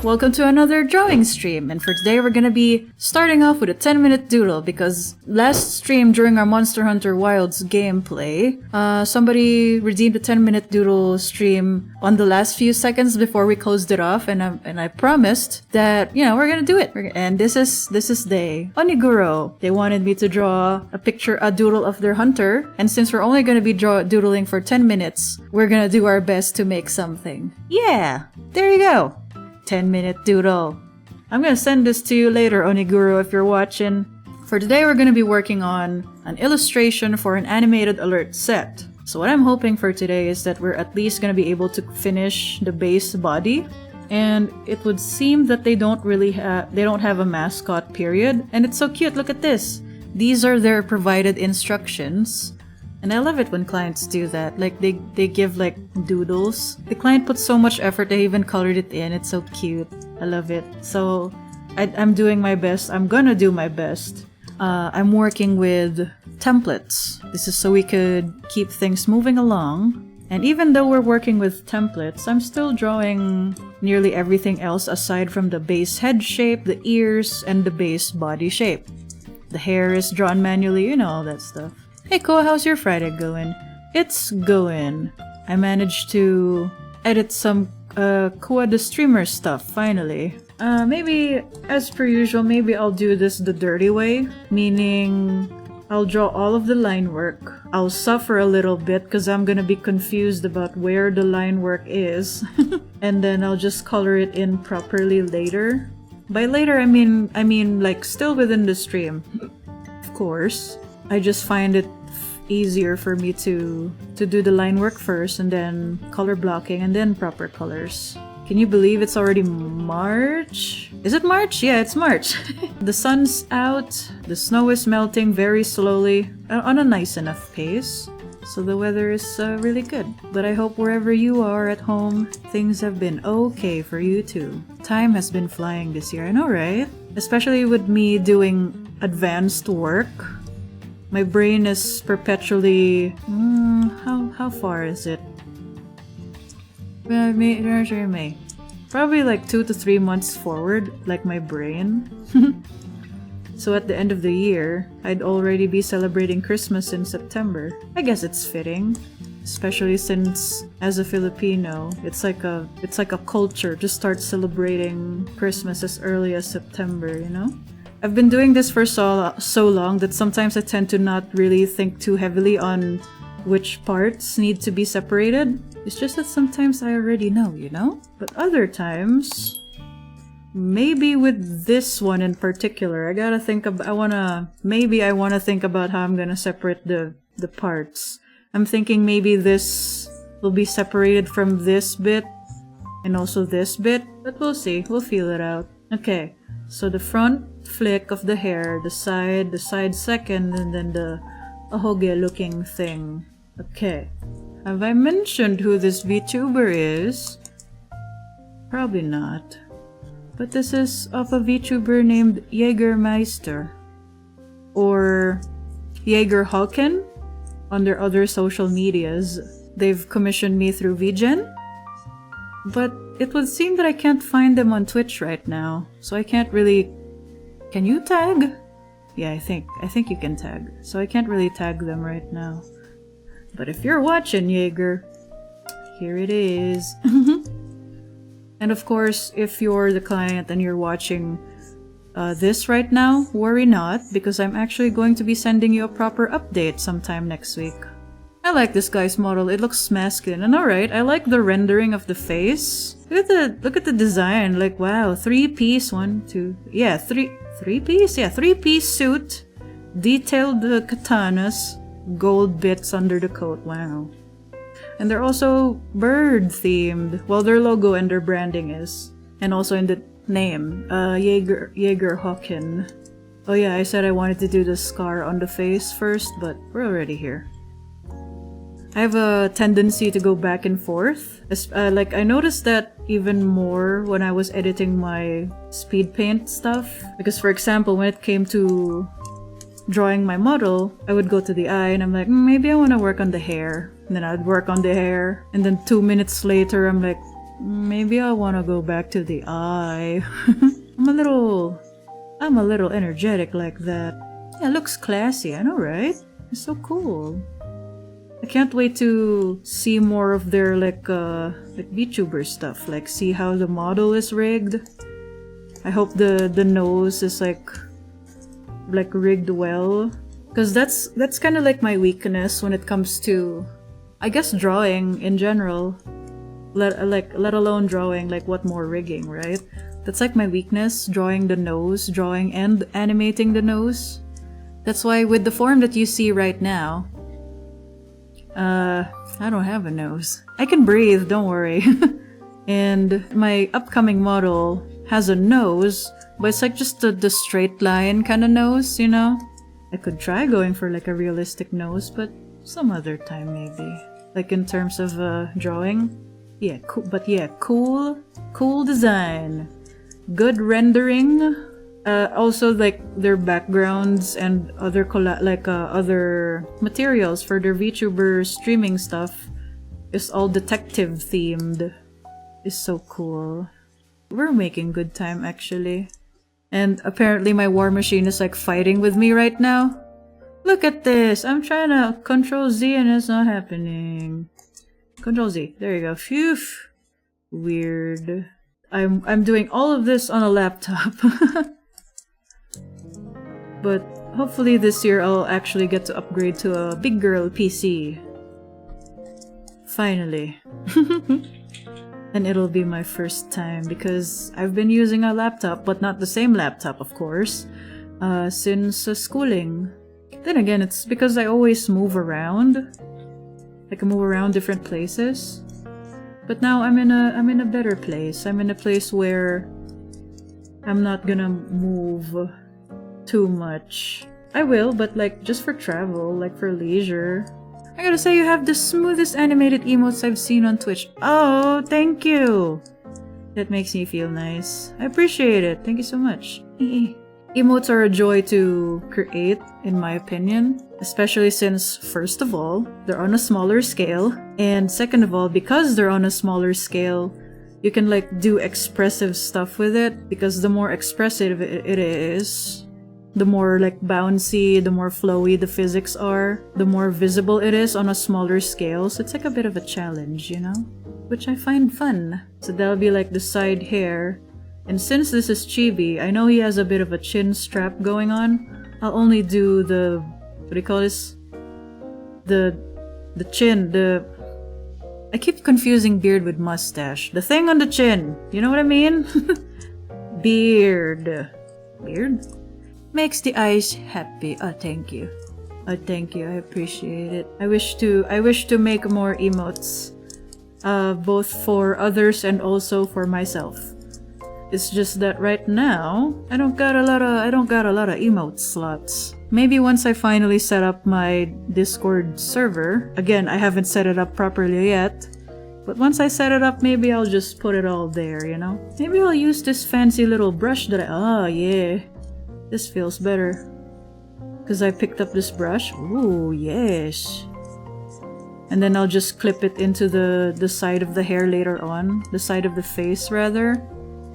Welcome to another drawing stream, and for today we're gonna be starting off with a 10-minute doodle because last stream during our Monster Hunter Wilds gameplay, somebody redeemed a 10-minute doodle stream on the last few seconds before we closed it off, and I promised that, you know, we're gonna do it. And this is they. Oniguro. They wanted me to draw a doodle of their hunter, and since we're only gonna be doodling for 10 minutes, we're gonna do our best to make something. Yeah, there you go. 10-minute doodle. I'm gonna send this to you later, Oniguro, if you're watching. For today, we're gonna be working on an illustration for an animated alert set. So what I'm hoping for today is that we're at least gonna be able to finish the base body. And it would seem that they don't have a mascot period. And it's so cute, look at this. These are their provided instructions. And I love it when clients do that. Like, they give, like, doodles. The client puts so much effort, they even colored it in. It's so cute. I love it. So, I'm doing my best. I'm gonna do my best. I'm working with templates. This is so we could keep things moving along. And even though we're working with templates, I'm still drawing nearly everything else aside from the base head shape, the ears, and the base body shape. The hair is drawn manually, you know, all that stuff. Hey Kuwa, how's your Friday going? It's going. I managed to edit some Kuwa the streamer stuff, finally. Maybe, as per usual, maybe I'll do this the dirty way. Meaning, I'll draw all of the line work. I'll suffer a little bit because I'm gonna be confused about where the line work is. And then I'll just color it in properly later. By later, I mean like still within the stream. Of course. I just find it easier for me to do the line work first and then color blocking and then proper colors. Can you believe it's already March? Is it March? Yeah, it's March. The sun's out, the snow is melting very slowly on a nice enough pace. So the weather is really good. But I hope wherever you are at home, things have been okay for you too. Time has been flying this year, I know, right? Especially with me doing advanced work. My brain is perpetually... how far is it? May. Probably like 2 to 3 months forward, like my brain. So at the end of the year, I'd already be celebrating Christmas in September. I guess it's fitting. Especially since, as a Filipino, it's like a culture to start celebrating Christmas as early as September, you know? I've been doing this for so long that sometimes I tend to not really think too heavily on which parts need to be separated. It's just that sometimes I already know, you know? But other times, maybe with this one in particular, I gotta think about, I wanna think about how I'm gonna separate the parts. I'm thinking maybe this will be separated from this bit and also this bit, but we'll see, we'll feel it out. Okay. So the front flick of the hair, the side second, and then the ahoge looking thing. Okay. Have I mentioned who this VTuber is? Probably not. But this is of a VTuber named Yeagermeister. Or Yeagerhawken on their other social medias. They've commissioned me through VGen. But it would seem that I can't find them on Twitch right now, so I can't really... Can you tag? Yeah, I think you can tag, so I can't really tag them right now. But if you're watching, Yeager, here it is. And of course, if you're the client and you're watching this right now, worry not, because I'm actually going to be sending you a proper update sometime next week. I like this guy's model, it looks masculine, and alright, I like the rendering of the face. Look at the design, like wow, three-piece suit, detailed katanas, gold bits under the coat, wow. And they're also bird-themed, well their logo and their branding is, and also in the name, Yeagerhawken. Oh yeah, I said I wanted to do the scar on the face first, but we're already here. I have a tendency to go back and forth. Like, I noticed that even more when I was editing my speed paint stuff. Because, for example, when it came to drawing my model, I would go to the eye and I'm like, maybe I want to work on the hair. And then I'd work on the hair. And then 2 minutes later, I'm like, Maybe I want to go back to the eye. I'm a little energetic like that. Yeah, it looks classy, I know, right? It's so cool. I can't wait to see more of their like VTuber stuff. Like see how the model is rigged. I hope the nose is like rigged well. Cause that's kind of like my weakness when it comes to, I guess, drawing in general. Let alone drawing like what more rigging, right? That's like my weakness, drawing the nose, drawing and animating the nose. That's why with the form that you see right now, I don't have a nose. I can breathe, don't worry. And my upcoming model has a nose, but it's like just the straight line kind of nose, you know? I could try going for like a realistic nose, but some other time maybe. Like in terms of drawing. Yeah, cool, but yeah, cool design. Good rendering. Also like their backgrounds and other other materials for their VTuber streaming stuff is all detective themed. It's so cool. We're making good time actually. And apparently my war machine is like fighting with me right now. Look at this! I'm trying to Control Z and it's not happening. Control Z. There you go. Phew. Weird. I'm doing all of this on a laptop. But hopefully this year I'll actually get to upgrade to a big girl PC. Finally. And it'll be my first time because I've been using a laptop, but not the same laptop, of course, since schooling. Then again, it's because I always move around. Like I move around different places. But now I'm in a better place. I'm in a place where I'm not gonna move too much. I will, but like just for travel, like for leisure. I gotta say, you have the smoothest animated emotes I've seen on Twitch. Oh, thank you! That makes me feel nice. I appreciate it. Thank you so much. Emotes are a joy to create, in my opinion. Especially since, first of all, they're on a smaller scale. And second of all, because they're on a smaller scale, you can like do expressive stuff with it. Because the more expressive it is, the more like bouncy, the more flowy the physics are, the more visible it is on a smaller scale. So it's like a bit of a challenge, you know? Which I find fun. So that'll be like the side hair. And since this is chibi, I know he has a bit of a chin strap going on. I'll only do the... what do you call this? The chin, I keep confusing beard with mustache. The thing on the chin. You know what I mean? Beard. Beard? Makes the eyes happy. Oh, thank you. Oh, thank you. I appreciate it. I wish to make more emotes, both for others and also for myself. It's just that right now I don't got a lot of emote slots. Maybe once I finally set up my Discord server. Again, I haven't set it up properly yet. But once I set it up, maybe I'll just put it all there, you know? Maybe I'll use this fancy little brush that oh yeah. This feels better. Because I picked up this brush. Ooh, yes. And then I'll just clip it into the side of the hair later on. The side of the face, rather.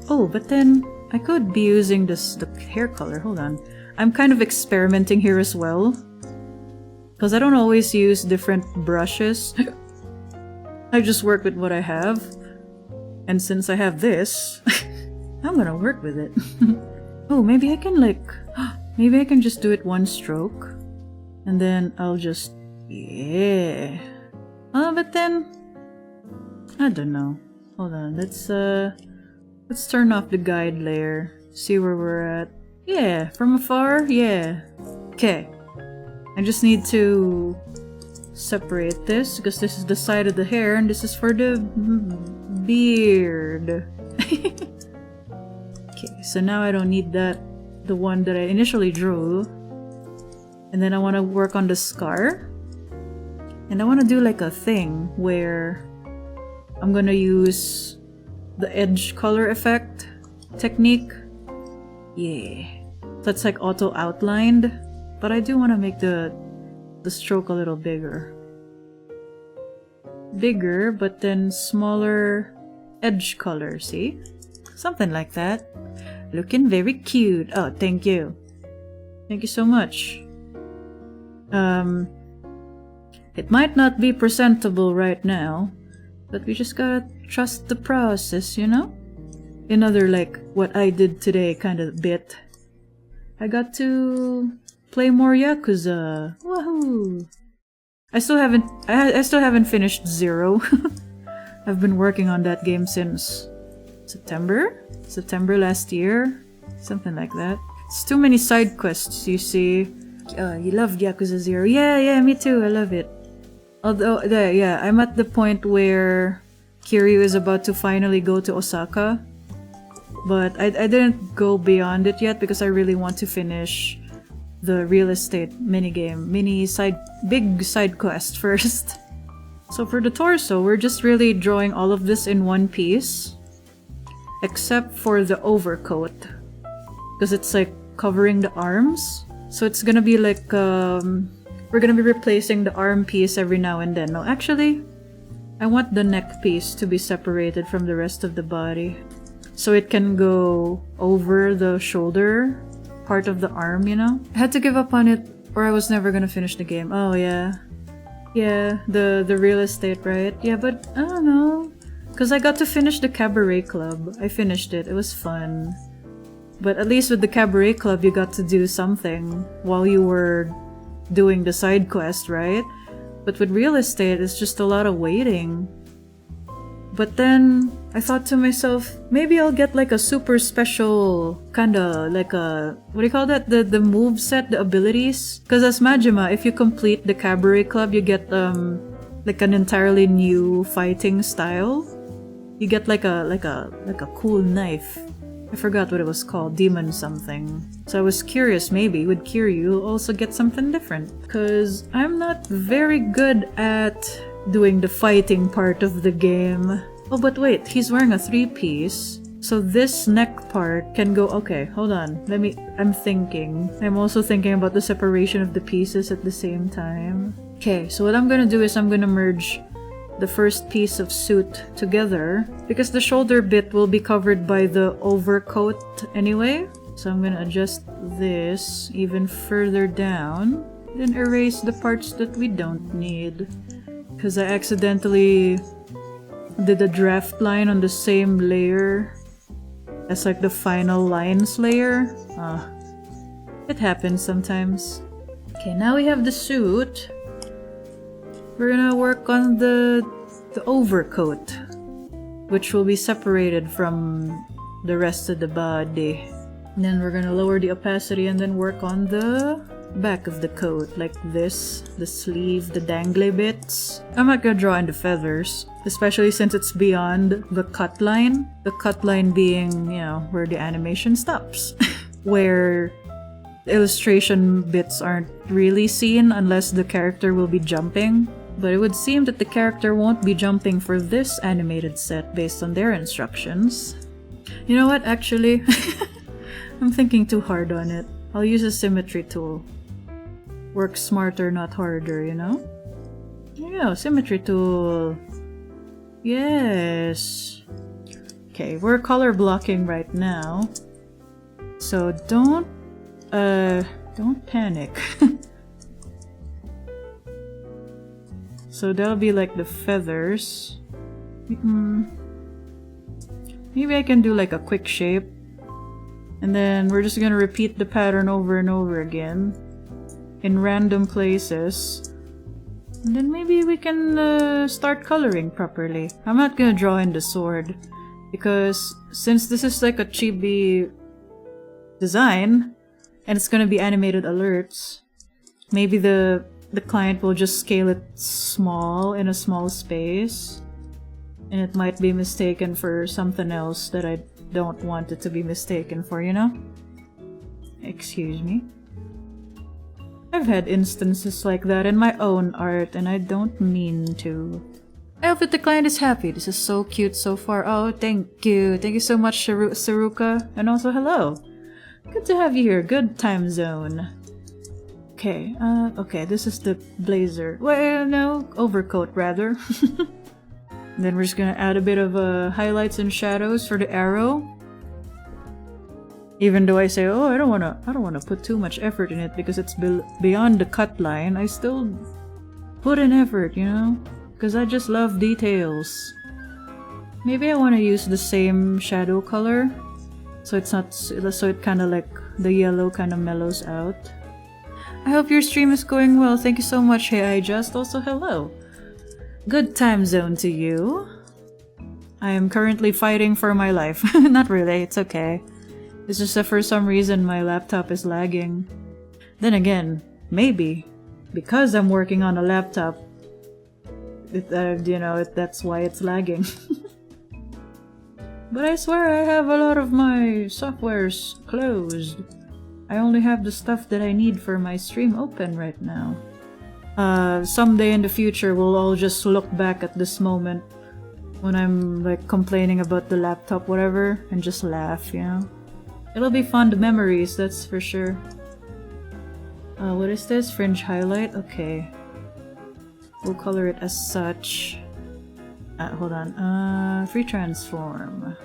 Oh, but then I could be using the hair color. Hold on. I'm kind of experimenting here as well. Because I don't always use different brushes. I just work with what I have. And since I have this, I'm gonna work with it. Oh, maybe I can like... maybe I can just do it one stroke. And then I'll just... yeah. But then... I don't know. Hold on, let's turn off the guide layer. See where we're at. Yeah, from afar, yeah. Okay. I just need to separate this, because this is the side of the hair, and this is for the beard. Okay, so now I don't need that, the one that I initially drew. And then I want to work on the scar. And I want to do like a thing where I'm gonna use the edge color effect technique. Yeah. That's like auto outlined. But I do want to make the stroke a little bigger. Bigger, but then smaller edge color, see? Something like that. Looking very cute. Oh, thank you. Thank you so much. It might not be presentable right now, but we just gotta trust the process, you know? Another, like, what I did today kind of bit. I got to play more Yakuza. Woohoo! I still haven't finished Zero. I've been working on that game since September last year, something like that. It's too many side quests, you see. You love Yakuza 0. Yeah, me too. I love it. Although, yeah, I'm at the point where Kiryu is about to finally go to Osaka. But I didn't go beyond it yet because I really want to finish the real estate minigame, big side quest first. So for the torso, we're just really drawing all of this in one piece. Except for the overcoat. Because it's like covering the arms. So it's gonna be like, we're gonna be replacing the arm piece every now and then. No, actually, I want the neck piece to be separated from the rest of the body. So it can go over the shoulder part of the arm, you know? I had to give up on it or I was never gonna finish the game. Oh yeah. Yeah, the real estate, right? Yeah, but I don't know. Because I got to finish the Cabaret Club. I finished it. It was fun. But at least with the Cabaret Club, you got to do something while you were doing the side quest, right? But with real estate, it's just a lot of waiting. But then I thought to myself, maybe I'll get like a super special kinda like a, what do you call that? The move set, the abilities. Because as Majima, if you complete the Cabaret Club, you get like an entirely new fighting style. You get like a cool knife. I forgot what it was called, demon something. So I was curious, maybe with Kiryu you'll also get something different. Cause I'm not very good at doing the fighting part of the game. Oh, but wait, he's wearing a 3-piece. So this neck part can go, okay, hold on. I'm thinking. I'm also thinking about the separation of the pieces at the same time. Okay, so what I'm gonna do is I'm gonna merge the first piece of suit together because the shoulder bit will be covered by the overcoat anyway. So I'm gonna adjust this even further down, then erase the parts that we don't need. Because I accidentally did a draft line on the same layer as like the final lines layer. It happens sometimes. Okay, now we have the suit. We're gonna work on the overcoat, which will be separated from the rest of the body. And then we're gonna lower the opacity and then work on the back of the coat, like this, the sleeve, the dangly bits. I'm not gonna draw in the feathers, especially since it's beyond the cut line. The cut line being, you know, where the animation stops. Where the illustration bits aren't really seen unless the character will be jumping. But it would seem that the character won't be jumping for this animated set based on their instructions. You know what, actually? I'm thinking too hard on it. I'll use a symmetry tool. Work smarter, not harder, you know? Yeah, symmetry tool. Yes. Okay, we're color blocking right now. So don't panic. So that'll be like the feathers. Maybe I can do like a quick shape. And then we're just gonna repeat the pattern over and over again in random places. And then maybe we can start coloring properly. I'm not gonna draw in the sword because since this is like a chibi design and it's gonna be animated alerts, maybe the client will just scale it small in a small space and it might be mistaken for something else that I don't want it to be mistaken for, you know? Excuse me. I've had instances like that in my own art and I don't mean to. I hope that the client is happy. This is so cute so far. Oh, thank you. Thank you so much, Saruka. And also hello. Good to have you here. Good time zone. Okay, okay, this is the blazer. Well, no, overcoat rather. Then we're just gonna add a bit of highlights and shadows for the arrow. Even though I say, oh, I don't wanna put too much effort in it because it's beyond the cut line, I still put in effort, you know? Because I just love details. Maybe I want to use the same shadow color, so it's not so it kind of like the yellow kind of mellows out. I hope your stream is going well. Thank you so much. Hey, I just also hello. Good time zone to you. I am currently fighting for my life. Not really. It's okay. It's just that for some reason my laptop is lagging. Then again, maybe because I'm working on a laptop, you know, that's why it's lagging. But I swear I have a lot of my softwares closed. I only have the stuff that I need for my stream open right now. Someday in the future we'll all just look back at this moment when I'm like complaining about the laptop whatever and just laugh, you know? It'll be fond memories, that's for sure. What is this? Fringe highlight? Okay. We'll color it as such. Hold on. Free transform.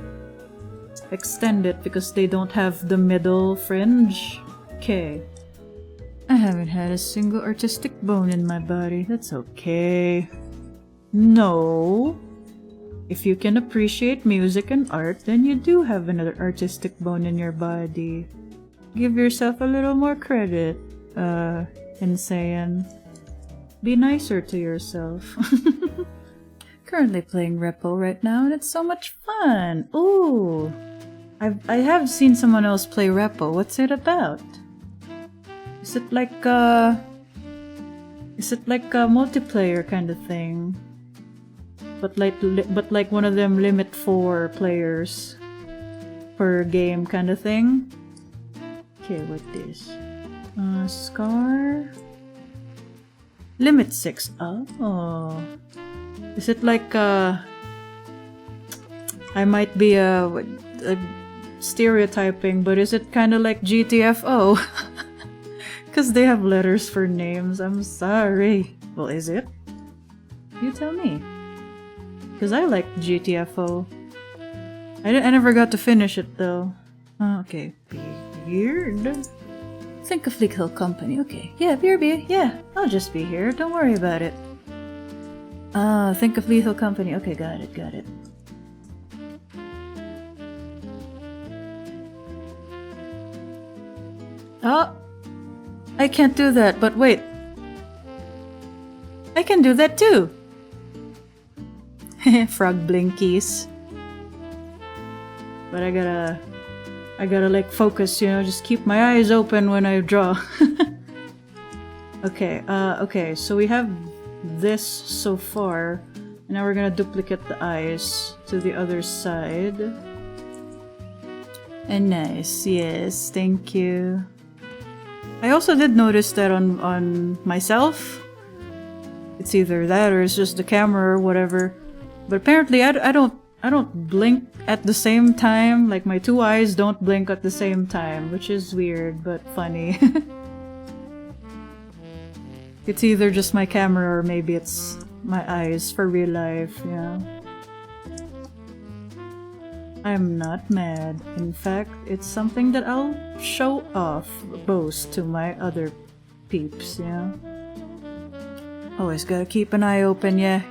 Extend it because they don't have the middle fringe. Okay. I haven't had a single artistic bone in my body. That's okay. No. If you can appreciate music and art, then you do have another artistic bone in your body. Give yourself a little more credit, Insane. Be nicer to yourself. Currently playing Repo right now, and it's so much fun! Ooh! I have seen someone else play Repo. What's it about? Is it like a multiplayer kind of thing? But like one of them limit 4 players per game kind of thing? Okay, what is? Scar? Limit 6. Oh. Is it like I might be stereotyping, but is it kind of like GTFO? Because they have letters for names. I'm sorry. Well, is it? You tell me. Because I like GTFO. I never got to finish it though. Oh, okay. Weird. Think of Leak Hill Company. Okay. Yeah, BRB. Yeah, I'll just be here. Don't worry about it. Think of Lethal Company. Okay, got it. Oh! I can't do that, but wait. I can do that too! Frog blinkies. But I gotta like focus, you know, just keep my eyes open when I draw. Okay, so we have this so far. And now we're gonna duplicate the eyes to the other side. And nice, yes, thank you. I also did notice that on myself. It's either that or it's just the camera or whatever. But apparently I don't blink at the same time. Like my 2 eyes don't blink at the same time, which is weird but funny. It's either just my camera or maybe it's my eyes for real life, yeah. I'm not mad. In fact, it's something that I'll show off, boast to my other peeps, yeah. Always gotta keep an eye open, yeah.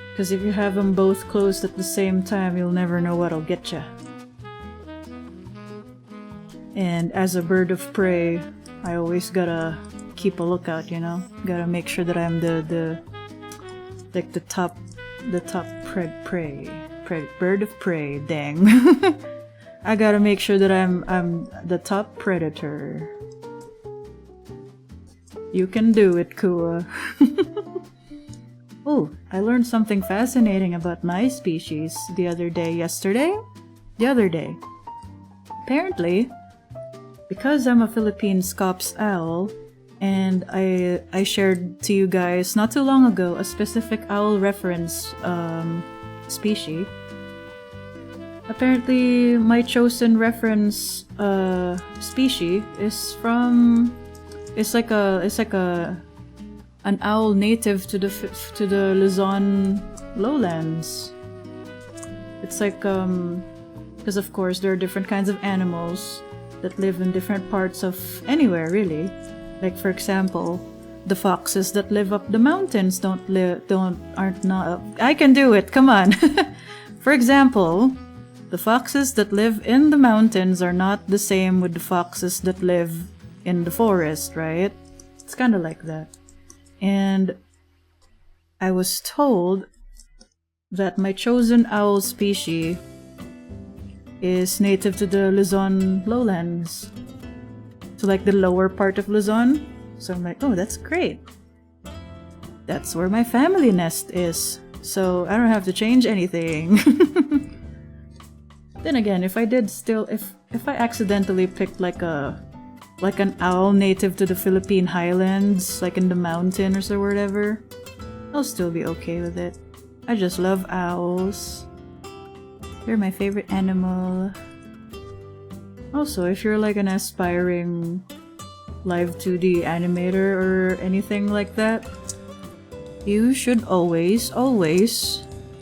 Because if you have them both closed at the same time, you'll never know what'll get ya. And as a bird of prey, I always gotta keep a lookout, you know? Gotta make sure that I'm the top bird of prey, dang. I gotta make sure that I'm the top predator. You can do it, Kuwa. Oh, I learned something fascinating about my species the other day. Apparently, because I'm a Philippine Scops owl, and I shared to you guys not too long ago a specific owl reference species. Apparently, my chosen reference species is from. It's like a an owl native to the Luzon lowlands. It's like because of course there are different kinds of animals that live in different parts of anywhere really. Like for example, the foxes that live up the mountains aren't not. I can do it. Come on. For example, the foxes that live in the mountains are not the same with the foxes that live in the forest, right? It's kind of like that. And I was told that my chosen owl species is native to the Luzon lowlands. So like the lower part of Luzon. So I'm like, oh, that's great. That's where my family nest is. So I don't have to change anything. Then again, if I accidentally picked like an owl native to the Philippine Highlands, like in the mountains or whatever, I'll still be okay with it. I just love owls. They're my favorite animal. Also, if you're like an aspiring live 2D animator or anything like that, you should always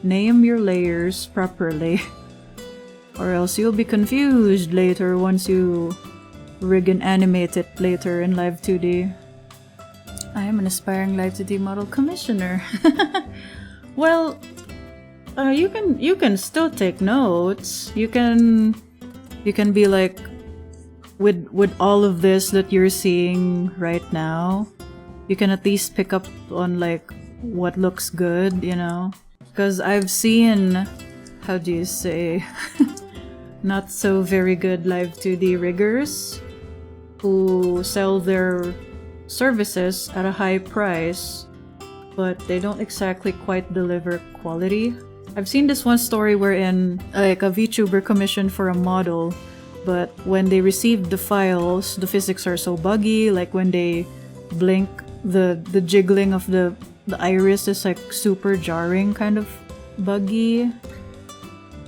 name your layers properly. Or else you'll be confused later once you rig and animate it later in live 2D. I am an aspiring live 2D model commissioner. Well, you can still take notes. You can be like, with all of this that you're seeing right now, you can at least pick up on like what looks good, you know? Because I've seen, how do you say, not so very good live 2D riggers who sell their services at a high price, but they don't exactly quite deliver quality. I've seen this one story wherein like a VTuber commissioned for a model, but when they received the files, the physics are so buggy, like when they blink, the jiggling of the iris is like super jarring, kind of buggy.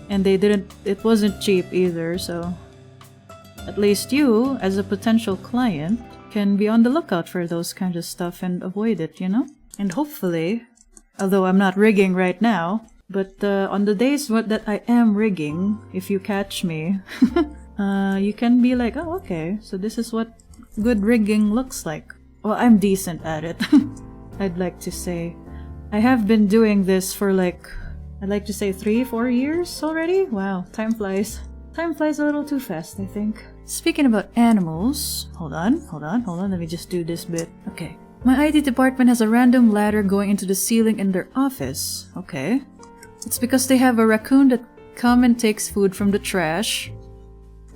And it wasn't cheap either, so at least you, as a potential client, can be on the lookout for those kind of stuff and avoid it, you know? And hopefully, although I'm not rigging right now, but on the days that I am rigging, if you catch me, you can be like, oh, okay, so this is what good rigging looks like. Well, I'm decent at it. I'd like to say. I have been doing this for like, I'd like to say 3-4 years already? Wow, time flies. Time flies a little too fast, I think. Speaking about animals, hold on, let me just do this bit. Okay. My IT department has a random ladder going into the ceiling in their office. Okay. It's because they have a raccoon that comes and takes food from the trash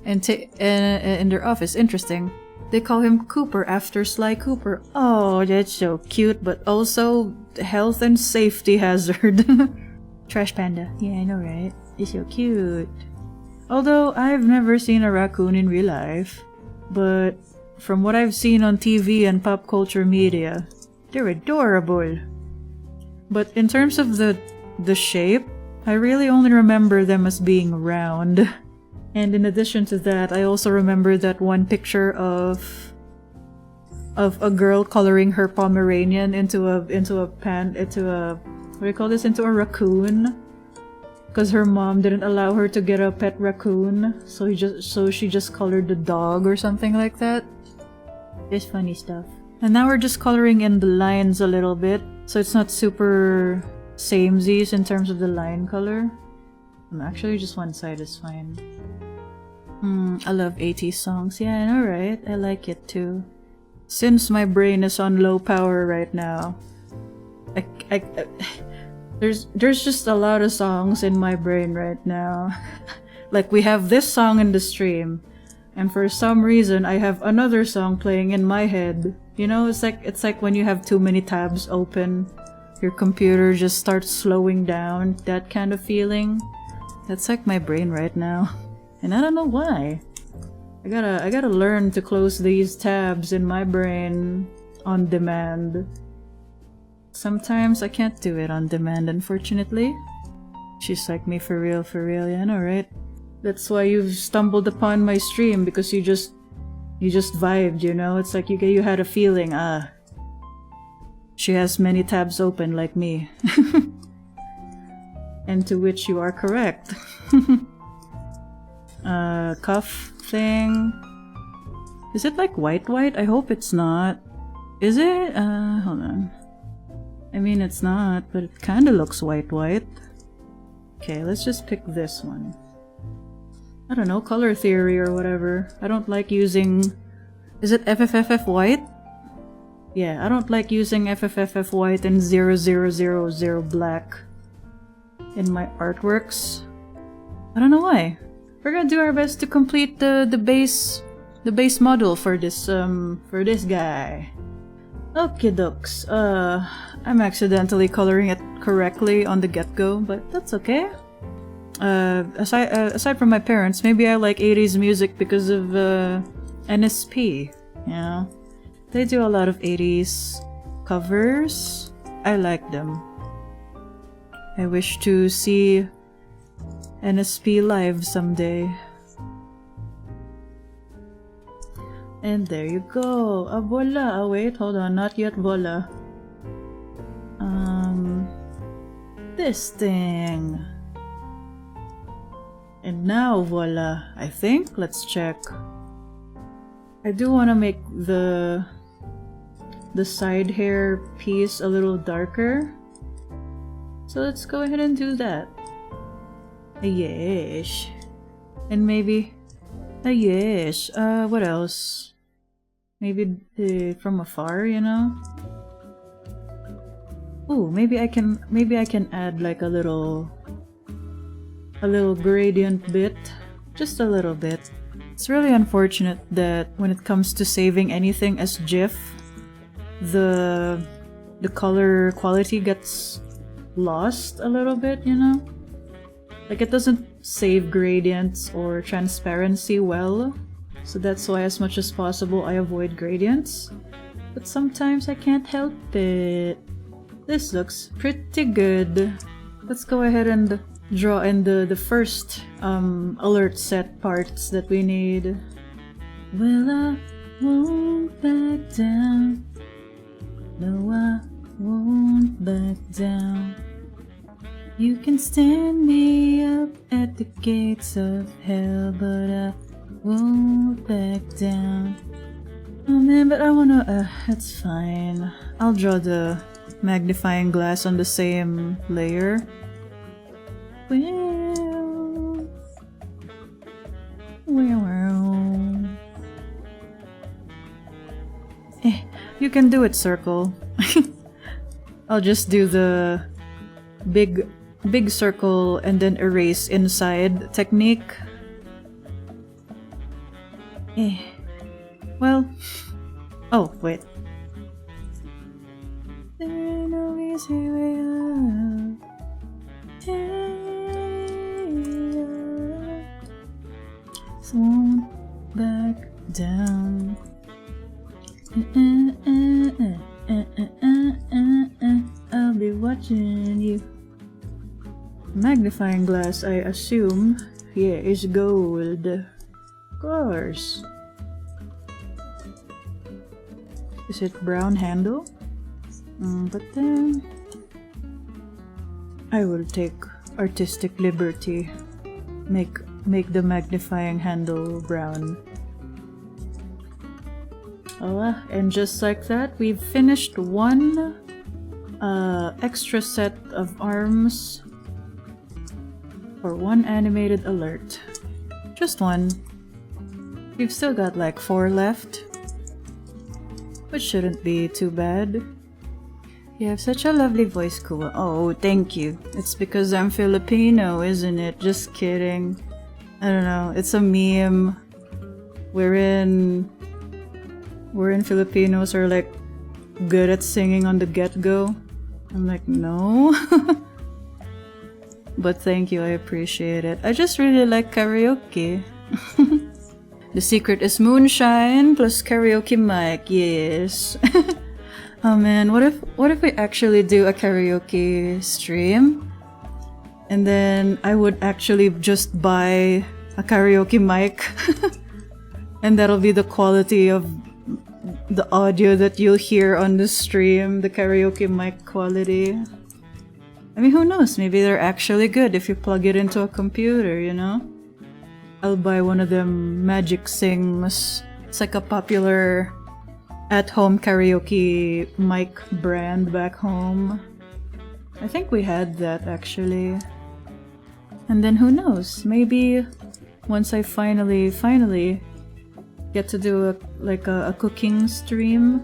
and in their office. Interesting. They call him Cooper after Sly Cooper. Oh, that's so cute, but also health and safety hazard. Trash panda. Yeah, I know, right? It's so cute. Although I've never seen a raccoon in real life, but from what I've seen on TV and pop culture media, they're adorable. But in terms of the shape, I really only remember them as being round. And in addition to that, I also remember that one picture of a girl coloring her Pomeranian into a what do you call this? Into a raccoon. Because her mom didn't allow her to get a pet raccoon, so she just colored the dog or something like that. Just funny stuff. And now we're just coloring in the lines a little bit, so it's not super samesies in terms of the line color. Actually, just one side is fine. I love 80s songs. Yeah, I know, right? I like it too. Since my brain is on low power right now, there's just a lot of songs in my brain right now. Like we have this song in the stream, and for some reason I have another song playing in my head. You know, it's like when you have too many tabs open, your computer just starts slowing down. That kind of feeling. That's like my brain right now, and I don't know why. I gotta learn to close these tabs in my brain on demand. Sometimes I can't do it on demand, unfortunately. She's like me for real, yeah, I know, right? That's why you've stumbled upon my stream, because you just vibed, you know? It's like you had a feeling, She has many tabs open like me. And to which you are correct. Cuff thing. Is it like white? I hope it's not. Is it? Hold on. I mean, it's not, but it kinda looks white. Okay, let's just pick this one. I don't know, color theory or whatever. I don't like using... Is it FFFF white? Yeah, I don't like using FFFF white and 0000 black in my artworks. I don't know why. We're gonna do our best to complete the base model for this guy. Okay, dokes. I'm accidentally coloring it correctly on the get-go, but that's okay. Aside from my parents, maybe I like 80s music because of NSP. Yeah, they do a lot of 80s covers. I like them. I wish to see NSP live someday. And there you go. Voila. Oh wait, hold on, not yet voila. This thing. And now voila, I think. Let's check. I do want to make the side hair piece a little darker. So let's go ahead and do that. Yes. And maybe... yes. What else? Maybe from afar, you know? Ooh, maybe I can add like a little gradient bit. Just a little bit. It's really unfortunate that when it comes to saving anything as GIF, the color quality gets lost a little bit, you know? Like it doesn't save gradients or transparency well, so that's why as much as possible I avoid gradients. But sometimes I can't help it. This looks pretty good. Let's go ahead and draw in the first alert set parts that we need. Well, I won't back down. No, I won't back down. You can stand me up at the gates of hell, but I won't back down. Oh man, but I wanna... it's fine. I'll draw the magnifying glass on the same layer. Well... you can do it, circle. I'll just do the big circle and then erase inside technique. Well... oh, wait. There ain't no easy way out. So won't back down. I'll be watching you. Magnifying glass, I assume, yeah, is gold. Of course. Is it brown handle? But then I will take artistic liberty. Make the magnifying handle brown. Oh, and just like that, we've finished one extra set of arms for one animated alert. Just one. We've still got like 4 left, which shouldn't be too bad. You have such a lovely voice, Kuwa. Oh, thank you. It's because I'm Filipino, isn't it? Just kidding. I don't know. It's a meme. Wherein Filipinos are like good at singing on the get-go. I'm like, no. But thank you, I appreciate it. I just really like karaoke. The secret is moonshine plus karaoke mic, yes. Oh man, what if we actually do a karaoke stream? And then I would actually just buy a karaoke mic. And that'll be the quality of the audio that you'll hear on the stream, the karaoke mic quality. I mean, who knows? Maybe they're actually good if you plug it into a computer, you know? I'll buy one of them Magic Sings. It's like a popular at-home karaoke mic brand back home. I think we had that actually. And then who knows? Maybe once I finally get to do a cooking stream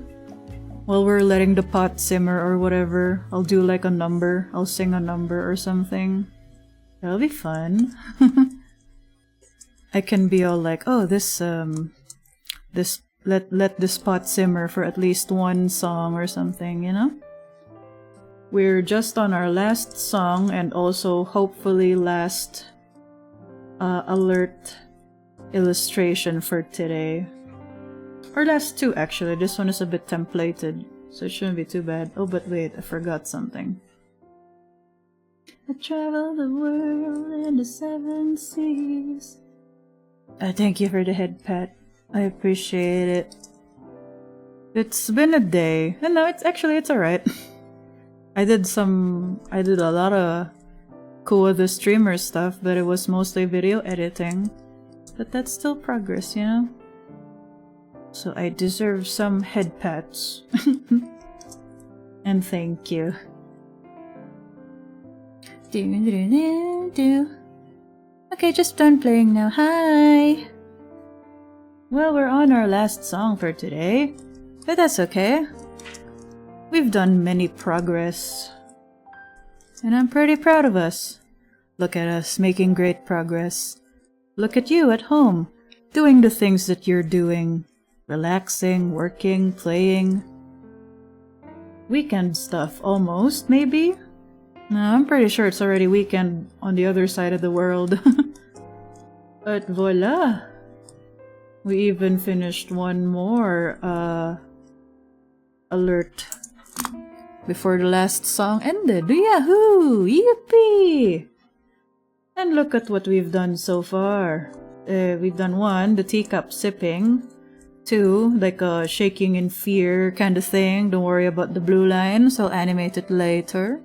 while we're letting the pot simmer or whatever, I'll do like a number. I'll sing a number or something. That'll be fun. I can be all like, oh, let this pot simmer for at least one song or something, you know? We're just on our last song and also hopefully last alert illustration for today. Or last two actually, this one is a bit templated, so it shouldn't be too bad. Oh, but wait, I forgot something. I travel the world in the 7 seas. Thank you for the head pat. I appreciate it. It's been a day. And no, it's alright. I did a lot of Kuwa the streamer stuff, but it was mostly video editing. But that's still progress, you know? So I deserve some head pats. And thank you. Okay, just done playing now. Hi! Well, we're on our last song for today, but that's okay. We've done many progress, and I'm pretty proud of us. Look at us making great progress. Look at you at home, doing the things that you're doing. Relaxing, working, playing. Weekend stuff, almost, maybe? No, I'm pretty sure it's already weekend on the other side of the world. But voila! We even finished one more alert before the last song ended. Yahoo! Yippee! And look at what we've done so far. We've done 1, the teacup sipping. 2, like a shaking in fear kind of thing. Don't worry about the blue lines, I'll animate it later.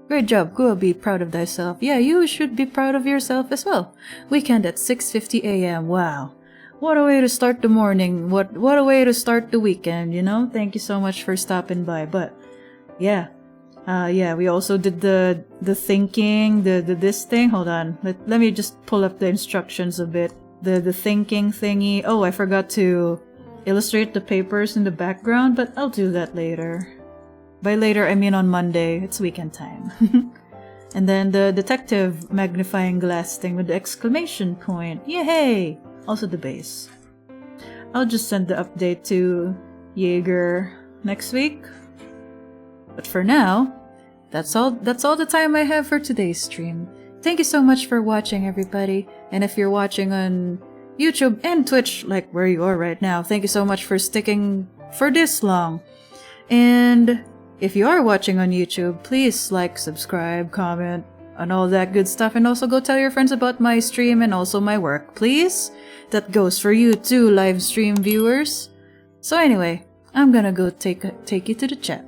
Great job, Kuwa, be proud of thyself. Yeah, you should be proud of yourself as well. Weekend at 6:50 a.m. Wow. What a way to start the morning. What a way to start the weekend, you know? Thank you so much for stopping by. But yeah. We also did the thinking, this thing. Hold on. Let me just pull up the instructions a bit. The thinking thingy. Oh, I forgot to illustrate the papers in the background, but I'll do that later. By later, I mean on Monday. It's weekend time. And then the detective magnifying glass thing with the exclamation point. Yay! Also the base. I'll just send the update to Yeager next week. But for now, that's all the time I have for today's stream. Thank you so much for watching, everybody. And if you're watching on YouTube and Twitch, like where you are right now, thank you so much for sticking for this long. And if you are watching on YouTube, please like, subscribe, comment, and all that good stuff. And also go tell your friends about my stream and also my work, please. That goes for you too, live stream viewers. So anyway, I'm gonna go take you to the chat.